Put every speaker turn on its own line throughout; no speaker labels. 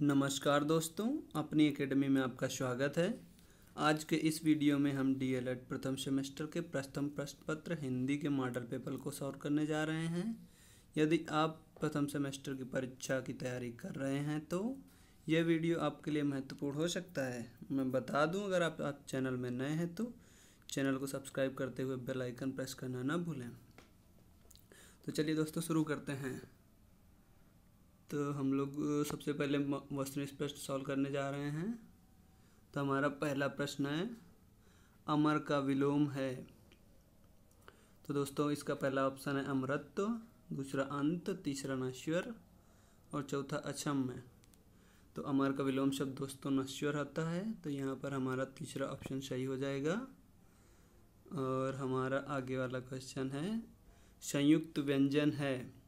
नमस्कार दोस्तों, अपनी एकेडमी में आपका स्वागत है। आज के इस वीडियो में हम डीएलएड प्रथम सेमेस्टर के प्रथम प्रश्न पत्र हिंदी के मॉडल पेपर को सॉल्व करने जा रहे हैं। यदि आप प्रथम सेमेस्टर की परीक्षा की तैयारी कर रहे हैं तो यह वीडियो आपके लिए महत्वपूर्ण हो सकता है। मैं बता दूं, अगर आप चैनल में नए हैं तो चैनल को सब्सक्राइब करते हुए बेल आइकन प्रेस करना ना भूलें। तो चलिए दोस्तों, शुरू करते हैं। तो हम लोग सबसे पहले वस्तुनिष्ठ प्रश्न सॉल्व करने जा रहे हैं। तो हमारा पहला प्रश्न है, अमर का विलोम है। तो दोस्तों इसका पहला ऑप्शन है अमरत्व, दूसरा अंत, तीसरा नश्वर और चौथा अक्षम्य। तो अमर का विलोम शब्द दोस्तों नश्वर होता है, तो यहाँ पर हमारा तीसरा ऑप्शन सही हो जाएगा। और हमारा आगे वाला क्वेश्चन है, संयुक्त व्यंजन है।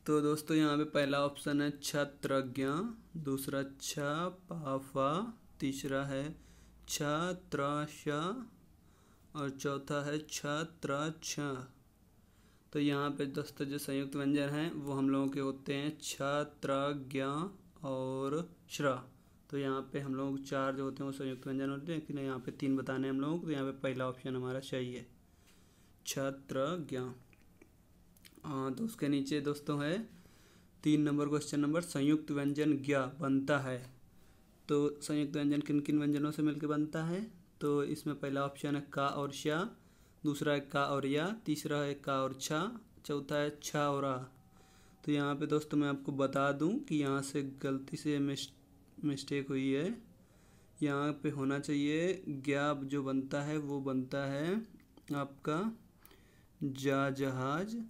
तो दोस्तों यहाँ पे पहला ऑप्शन है छत्रज्ञ, दूसरा छ पाफा, तीसरा है छ त्र और चौथा है छ। तो यहाँ पे दोस्तों जो संयुक्त व्यंजन हैं वो हम लोगों के होते हैं छत्रज्ञ और श्र। तो यहाँ पे हम लोग चार जो होते हैं वो संयुक्त व्यंजन होते हैं, लेकिन यहाँ पे तीन बताने हम लोगों को। तो यहाँ पे पहला ऑप्शन हमारा सही है, छत्रज्ञ। तो उसके नीचे दोस्तों है 3 नंबर क्वेश्चन नंबर, संयुक्त व्यंजन ज्ञ बनता है। तो संयुक्त व्यंजन किन किन व्यंजनों से मिलकर बनता है? तो इसमें पहला ऑप्शन है का और शा, दूसरा है का और या, तीसरा है का और छा, चौथा है छा और आ। तो यहाँ पे दोस्तों मैं आपको बता दूं कि यहाँ से गलती से मिस्टेक हुई है। यहाँ पे होना चाहिए ज्ञ जो बनता है वो बनता है आपका जा जहाज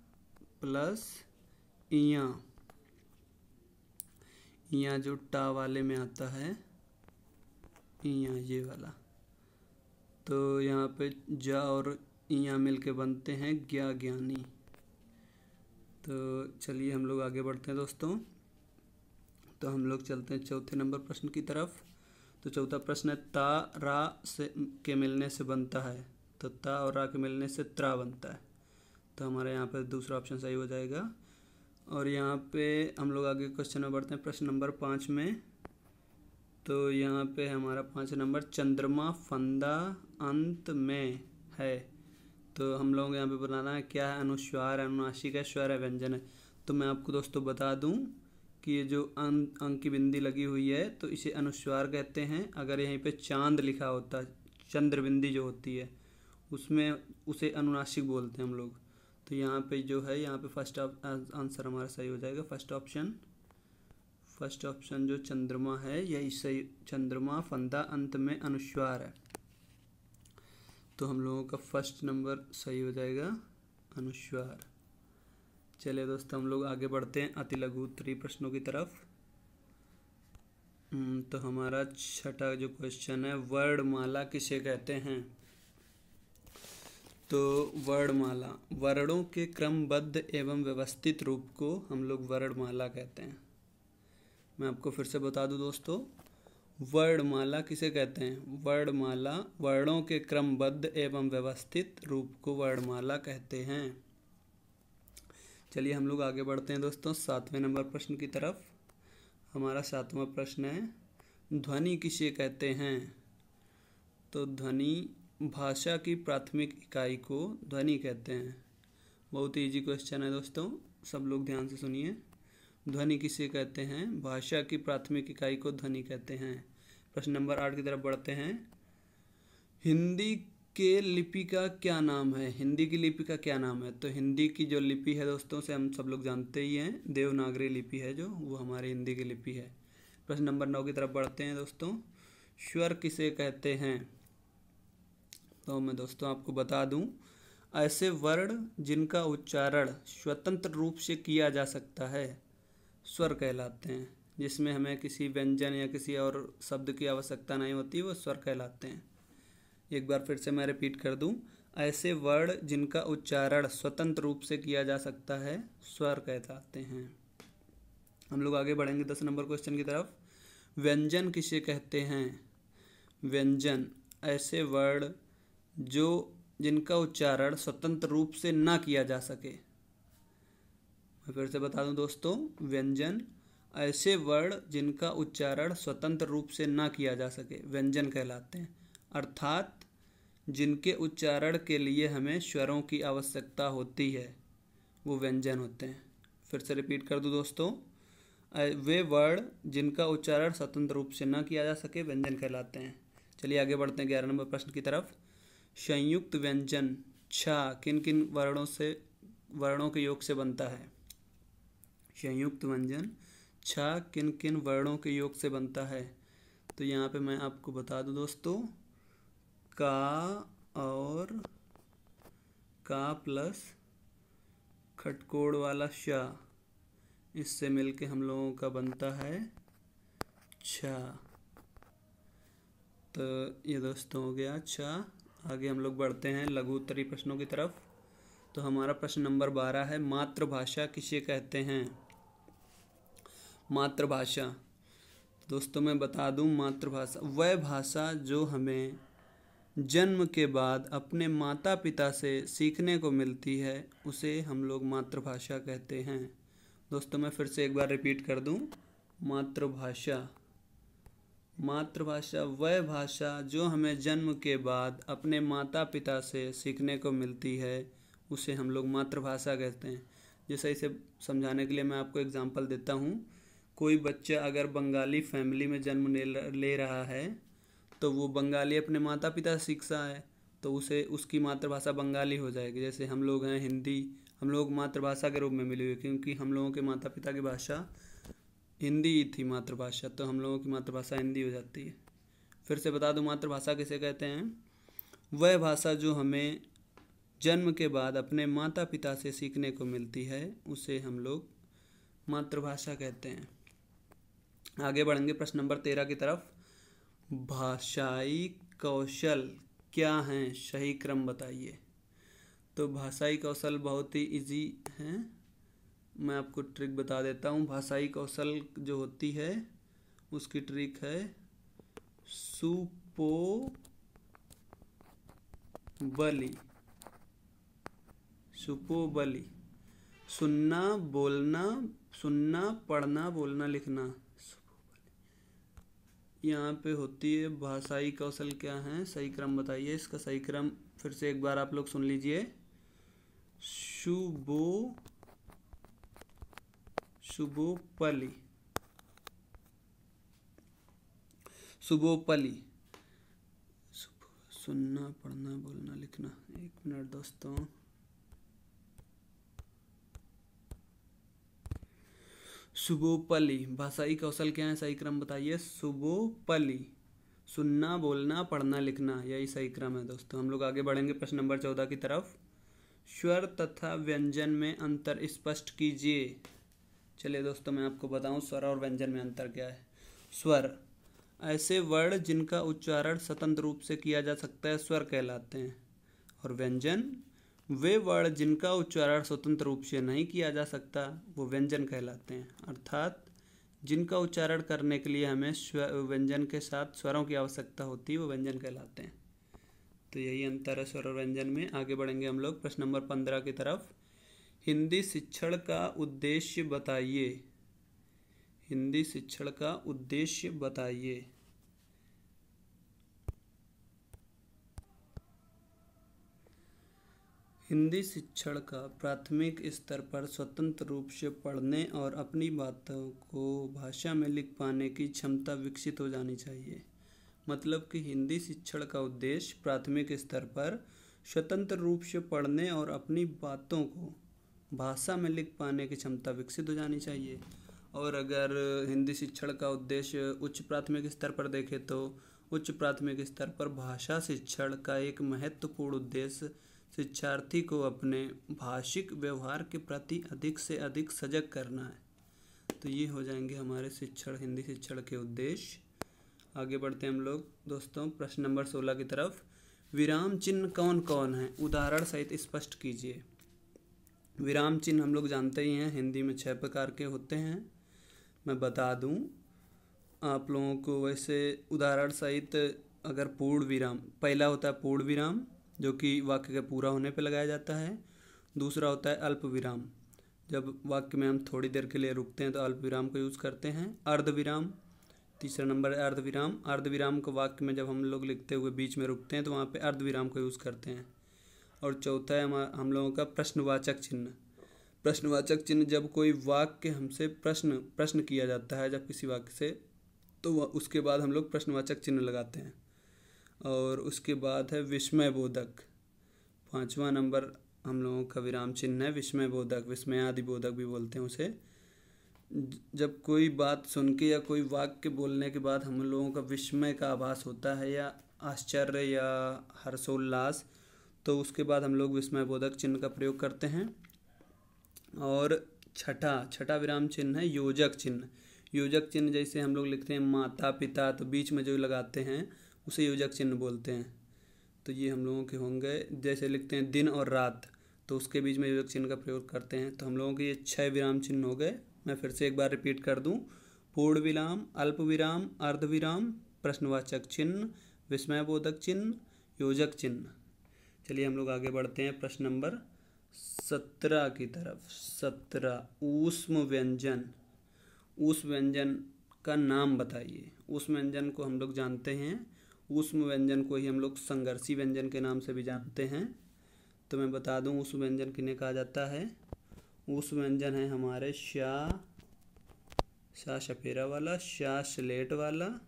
प्लस इया जो टा वाले में आता है, इया ये वाला। तो यहाँ पे जा और इया मिलके बनते हैं ज्ञा ज्ञानी। तो चलिए हम लोग आगे बढ़ते हैं दोस्तों। तो हम लोग चलते हैं चौथे नंबर प्रश्न की तरफ। तो चौथा प्रश्न है, ता रा से के मिलने से बनता है। तो ता और रा के मिलने से त्रा बनता है। तो हमारे यहाँ पे दूसरा ऑप्शन सही हो जाएगा। और यहाँ पे हम लोग आगे क्वेश्चन में बढ़ते हैं, प्रश्न नंबर 5 में। तो यहाँ पे हमारा 5 नंबर, चंद्रमा फंदा अंत में है। तो हम लोग यहाँ पे बताना है क्या है, अनुस्वार, अनुनासिक है, स्वर है, व्यंजन है। तो मैं आपको दोस्तों बता दूं कि ये जो अंक की बिंदी लगी हुई है तो इसे अनुस्वार कहते हैं। अगर यहीं पे चांद लिखा होता, चंद्र बिंदी जो होती है उसमें उसे अनुनासिक बोलते हैं हम लोग। तो यहाँ पे जो है, यहाँ पे फर्स्ट आंसर हमारा सही हो जाएगा, फर्स्ट ऑप्शन जो चंद्रमा है यही सही। चंद्रमा फंदा अंत में अनुस्वार है, तो हम लोगों का फर्स्ट नंबर सही हो जाएगा, अनुस्वार। चलिए दोस्तों हम लोग आगे बढ़ते हैं अति लघु उत्तरीय प्रश्नों की तरफ। तो हमारा छठा जो क्वेश्चन है, वर्णमाला किसे कहते हैं? तो वर्णमाला, वर्णों के क्रमबद्ध एवं व्यवस्थित रूप को हम लोग वर्णमाला कहते हैं। मैं आपको फिर से बता दूं दोस्तों, वर्णमाला किसे कहते हैं? वर्णमाला वर्णों के क्रमबद्ध एवं व्यवस्थित रूप को वर्णमाला कहते हैं। चलिए हम लोग आगे बढ़ते हैं दोस्तों 7वें नंबर प्रश्न की तरफ। हमारा 7वां प्रश्न है, ध्वनि किसे कहते हैं? तो ध्वनि, भाषा की प्राथमिक इकाई को ध्वनि कहते हैं। बहुत ही इजी क्वेश्चन है दोस्तों, सब लोग ध्यान से सुनिए। ध्वनि किसे कहते हैं? भाषा की प्राथमिक इकाई को ध्वनि कहते हैं। प्रश्न नंबर 8 की तरफ बढ़ते हैं। हिंदी के लिपि का क्या नाम है? हिंदी की लिपि का क्या नाम है? तो हिंदी की जो लिपि है दोस्तों से हम सब लोग जानते ही हैं, देवनागरी लिपि है जो, वो हमारी हिंदी की लिपि है। प्रश्न नंबर 9 की तरफ बढ़ते हैं दोस्तों। स्वर किसे कहते हैं? तो मैं दोस्तों आपको बता दूं, ऐसे वर्ण जिनका उच्चारण स्वतंत्र रूप से किया जा सकता है स्वर कहलाते हैं। जिसमें हमें किसी व्यंजन या किसी और शब्द की आवश्यकता नहीं होती, वो स्वर कहलाते हैं। एक बार फिर से मैं रिपीट कर दूं, ऐसे वर्ण जिनका उच्चारण स्वतंत्र रूप से किया जा सकता है स्वर कहलाते हैं। हम लोग आगे बढ़ेंगे 10 नंबर क्वेश्चन की तरफ। व्यंजन किसे कहते हैं? व्यंजन ऐसे वर्ण जो जिनका उच्चारण स्वतंत्र रूप से ना किया जा सके। मैं फिर से बता दूं दोस्तों, व्यंजन ऐसे वर्ण जिनका उच्चारण स्वतंत्र रूप से ना किया जा सके व्यंजन कहलाते हैं, अर्थात जिनके उच्चारण के लिए हमें स्वरों की आवश्यकता होती है वो व्यंजन होते हैं। फिर से रिपीट कर दूं दोस्तों, वे वर्ण जिनका उच्चारण स्वतंत्र रूप से न किया जा सके व्यंजन कहलाते हैं। चलिए आगे बढ़ते हैं 11 नंबर प्रश्न की तरफ। संयुक्त व्यंजन छा किन किन वर्णों के योग से बनता है? संयुक्त व्यंजन छा किन किन वर्णों के योग से बनता है? तो यहाँ पे मैं आपको बता दूं दोस्तों, का और का प्लस खटकोड़ वाला शा, इससे मिलके हम लोगों का बनता है छा। तो ये दोस्तों हो गया छा। आगे हम लोग बढ़ते हैं लघु उत्तरीय प्रश्नों की तरफ। तो हमारा प्रश्न नंबर 12 है, मातृभाषा किसे कहते हैं? मातृभाषा दोस्तों मैं बता दूं, मातृभाषा वह भाषा जो हमें जन्म के बाद अपने माता पिता से सीखने को मिलती है उसे हम लोग मातृभाषा कहते हैं। दोस्तों मैं फिर से एक बार रिपीट कर दूं, मातृभाषा वह भाषा जो हमें जन्म के बाद अपने माता पिता से सीखने को मिलती है उसे हम लोग मातृभाषा कहते हैं। जैसे इसे समझाने के लिए मैं आपको एग्जांपल देता हूँ। कोई बच्चा अगर बंगाली फैमिली में जन्म ले रहा है तो वो बंगाली अपने माता पिता से सीखता है तो उसे उसकी मातृभाषा बंगाली हो जाएगी। जैसे हम लोग हैं हिंदी, हम लोग मातृभाषा के रूप में मिली हुई, क्योंकि हम लोगों के माता पिता की भाषा हिंदी ही थी मातृभाषा, तो हम लोगों की मातृभाषा हिंदी हो जाती है। फिर से बता दूं मातृभाषा किसे कहते हैं? वह भाषा जो हमें जन्म के बाद अपने माता पिता से सीखने को मिलती है उसे हम लोग मातृभाषा कहते हैं। आगे बढ़ेंगे प्रश्न नंबर 13 की तरफ। भाषाई कौशल क्या हैं? सही क्रम बताइए। तो भाषाई कौशल बहुत ही इजी है, मैं आपको ट्रिक बता देता हूँ। भाषाई कौशल जो होती है उसकी ट्रिक है सुपोबली। सुनना पढ़ना बोलना लिखना, यहाँ पे होती है भाषाई कौशल क्या है? सही क्रम बताइए। इसका सही क्रम फिर से एक बार आप लोग सुन लीजिए। सुबोपली, सुनना पढ़ना बोलना लिखना। एक मिनट दोस्तों, सुबोपली भाषाई कौशल क्या है? सही क्रम बताइए। सुबोपली, सुनना बोलना पढ़ना लिखना, यही सही क्रम है दोस्तों। हम लोग आगे बढ़ेंगे प्रश्न नंबर 14 की तरफ। स्वर तथा व्यंजन में अंतर स्पष्ट कीजिए। चलिए दोस्तों मैं आपको बताऊं स्वर और व्यंजन में अंतर क्या है। स्वर ऐसे वर्ण जिनका उच्चारण स्वतंत्र रूप से किया जा सकता है स्वर कहलाते हैं, और व्यंजन वे वर्ण जिनका उच्चारण स्वतंत्र रूप से नहीं किया जा सकता वो व्यंजन कहलाते हैं, अर्थात जिनका उच्चारण करने के लिए हमें व्यंजन के साथ स्वरों की आवश्यकता होती है वो व्यंजन कहलाते हैं। तो यही अंतर है स्वर और व्यंजन में। आगे बढ़ेंगे हम लोग प्रश्न नंबर 15 की तरफ। हिंदी शिक्षण का उद्देश्य बताइए। हिंदी शिक्षण का उद्देश्य बताइए। हिंदी शिक्षण का प्राथमिक स्तर पर स्वतंत्र रूप से पढ़ने और अपनी बातों को भाषा में लिख पाने की क्षमता विकसित हो जानी चाहिए। मतलब कि हिंदी शिक्षण का उद्देश्य प्राथमिक स्तर पर स्वतंत्र रूप से पढ़ने और अपनी बातों को भाषा में लिख पाने की क्षमता विकसित हो जानी चाहिए। और अगर हिंदी शिक्षण का उद्देश्य उच्च प्राथमिक स्तर पर देखें तो उच्च प्राथमिक स्तर पर भाषा शिक्षण का एक महत्वपूर्ण उद्देश्य शिक्षार्थी को अपने भाषिक व्यवहार के प्रति अधिक से अधिक सजग करना है। तो ये हो जाएंगे हमारे हिंदी शिक्षण के उद्देश्य। आगे बढ़ते हैं हम लोग दोस्तों प्रश्न नंबर 16 की तरफ। विराम चिन्ह कौन कौन है? उदाहरण सहित स्पष्ट कीजिए। विराम चिन्ह हम लोग जानते ही हैं, हिंदी में 6 प्रकार के होते हैं। मैं बता दूं आप लोगों को, वैसे उदाहरण सहित अगर पूर्ण विराम, पहला होता है पूर्ण विराम जो कि वाक्य के पूरा होने पर लगाया जाता है। दूसरा होता है अल्प विराम, जब वाक्य में हम थोड़ी देर के लिए रुकते हैं तो अल्प विराम का यूज़ करते हैं। अर्धविराम, तीसरा नंबर है अर्धविराम। अर्धविराम को वाक्य में जब हम लोग लिखते हुए बीच में रुकते हैं तो वहाँ पे अर्धविराम का यूज़ करते हैं। और चौथा है हम लोगों का प्रश्नवाचक चिन्ह। प्रश्नवाचक चिन्ह, जब कोई वाक्य हमसे प्रश्न किया जाता है जब किसी वाक्य से, तो उसके बाद हम लोग प्रश्नवाचक चिन्ह लगाते हैं। और उसके बाद है विस्मयबोधक। 5वां नंबर हम लोगों का विराम चिन्ह है विस्मयबोधक, विस्मयादिबोधक भी बोलते हैं उसे। जब कोई बात सुन के या कोई वाक्य बोलने के बाद हम लोगों का विस्मय का आभास होता है या आश्चर्य या हर्षोल्लास, तो उसके बाद हम लोग विस्मयबोधक चिन्ह का प्रयोग करते हैं। और छठा विराम चिन्ह है योजक चिन्ह। योजक चिन्ह जैसे हम लोग लिखते हैं माता पिता, तो बीच में जो लगाते हैं उसे योजक चिन्ह बोलते हैं। तो ये हम लोगों के होंगे। जैसे लिखते हैं दिन और रात, तो उसके बीच में योजक चिन्ह का प्रयोग करते हैं। तो हम लोगों के ये 6 विराम चिन्ह हो गए। मैं फिर से एक बार रिपीट कर दूं: पूर्ण विराम, अल्प विराम, अर्धविराम, प्रश्नवाचक चिन्ह, विस्मयबोधक चिन्ह, योजक चिन्ह। चलिए हम लोग आगे बढ़ते हैं प्रश्न नंबर 17 की तरफ। 17, ऊष्म व्यंजन। ऊष्म व्यंजन का नाम बताइए। ऊष्म व्यंजन को हम लोग जानते हैं, ऊष्म व्यंजन को ही हम लोग संघर्षी व्यंजन के नाम से भी जानते हैं। तो मैं बता दूं ऊष्म व्यंजन किन्हें कहा जाता है। ऊष्म व्यंजन है हमारे शा शपेरा वाला, शा स्लेट वाला,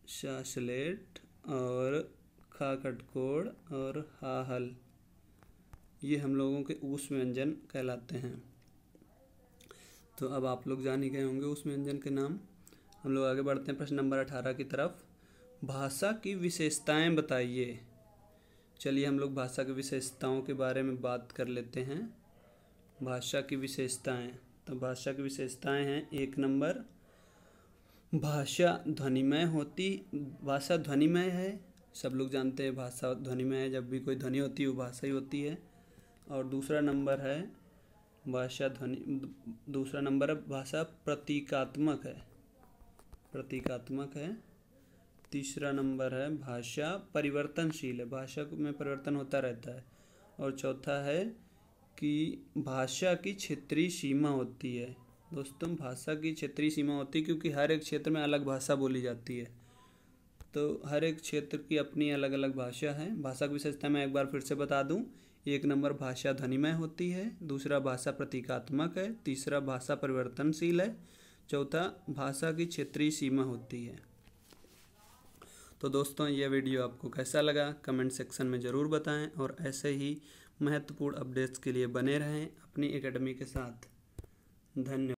शा स्लेट और खा कटकोड़ और हा हल। ये हम लोगों के ऊष्म व्यंजन कहलाते हैं। तो अब आप लोग जान ही गए होंगे ऊष्म व्यंजन के नाम। हम लोग आगे बढ़ते हैं प्रश्न नंबर 18 की तरफ। भाषा की विशेषताएं बताइए। चलिए हम लोग भाषा की विशेषताओं के बारे में बात कर लेते हैं। भाषा की विशेषताएं, तो भाषा की विशेषताएं हैं 1 नंबर, भाषा ध्वनिमय होती। भाषा ध्वनिमय है, सब लोग जानते हैं भाषा ध्वनिमय है। जब भी कोई ध्वनि होती है वो भाषा ही होती है। और दूसरा नंबर है भाषा प्रतीकात्मक है। तीसरा नंबर है भाषा परिवर्तनशील है, भाषा में परिवर्तन होता रहता है। और चौथा है कि भाषा की क्षेत्रीय सीमा होती है। दोस्तों, भाषा की क्षेत्रीय सीमा होती है क्योंकि हर एक क्षेत्र में अलग भाषा बोली जाती है। तो हर एक क्षेत्र की अपनी अलग अलग भाषा है। भाषा की विशेषता मैं एक बार फिर से बता दूं: 1 नंबर भाषा ध्वनिमय होती है, दूसरा भाषा प्रतीकात्मक है, तीसरा भाषा परिवर्तनशील है, चौथा भाषा की क्षेत्रीय सीमा होती है। तो दोस्तों, यह वीडियो आपको कैसा लगा कमेंट सेक्शन में ज़रूर बताएं और ऐसे ही महत्वपूर्ण अपडेट्स के लिए बने रहें अपनी एकेडमी के साथ। धन्यवाद।